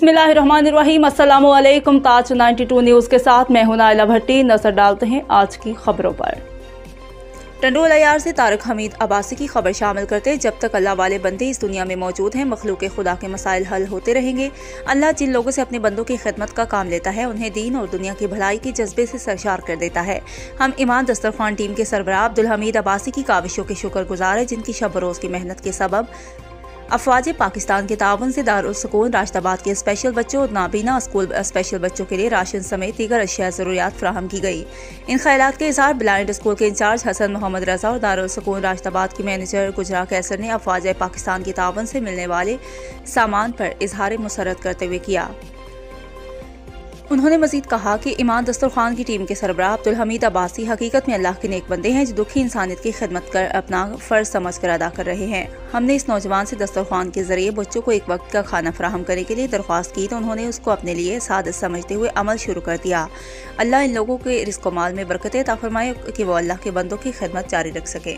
बिस्मिल्लाहिर्रहमानिर्रहीम। अस्सलामु अलैकुम। ताज 92 न्यूज़ के साथ मैं हूं नाइला भट्टी। नजर डालते हैं आज की खबरों पर। टंडोल अयार से तारिक हमीद अब्बासी की खबर शामिल करते, जब तक अल्लाह वाले बंदे इस दुनिया में मौजूद हैं मखलूक खुदा के मसाइल हल होते रहेंगे। अल्लाह जिन लोगों से अपने बंदों की खिदमत का काम लेता है उन्हें दीन और दुनिया की भलाई के जज्बे से सरशार कर देता है। हम ईमान दस्तरखान टीम के सरबराह अब्दुल हमीद अब्बासी की काविशों के शुक्रगुजार है, जिनकी शब रोज़ की मेहनत के सबब अफवाज पाकिस्तान के तावन से दारुल सुकून राशिदाबाद के स्पेशल बच्चों और नाबीना स्कूल स्पेशल बच्चों के लिए राशन समेत दीगर अशिया ज़रूरियात फराहम की गई। इन ख्यालात के इज़हार ब्लाइंड स्कूल के इंचार्ज हसन मोहम्मद रजा और दारुल सुकून राशिदाबाद की मैनेजर गुजरा कैसर ने अफवाज पाकिस्तान के तावन से मिलने वाले सामान पर इजहार मुसरत करते हुए किया। उन्होंने मजीद कहा कि ईमान दस्तरखान की टीम के सरबराह अब्दुल हमीद अब्बासी हकीकत में अल्लाह के नेक बंदे हैं, जो दुखी इंसानियत की खिदमत कर अपना फ़र्ज समझ कर अदा कर रहे हैं। हमने इस नौजवान से दस्तरखान के जरिए बच्चों को एक वक्त का खाना फराहम करने के लिए दरख्वास्त की तो उन्होंने उसको अपने लिए सादत समझते हुए अमल शुरू कर दिया। अल्लाह इन लोगों के रिज़्क़ व माल में बरकत अता फरमाए कि वो अल्लाह के बंदों की खिदमत जारी रख सकें।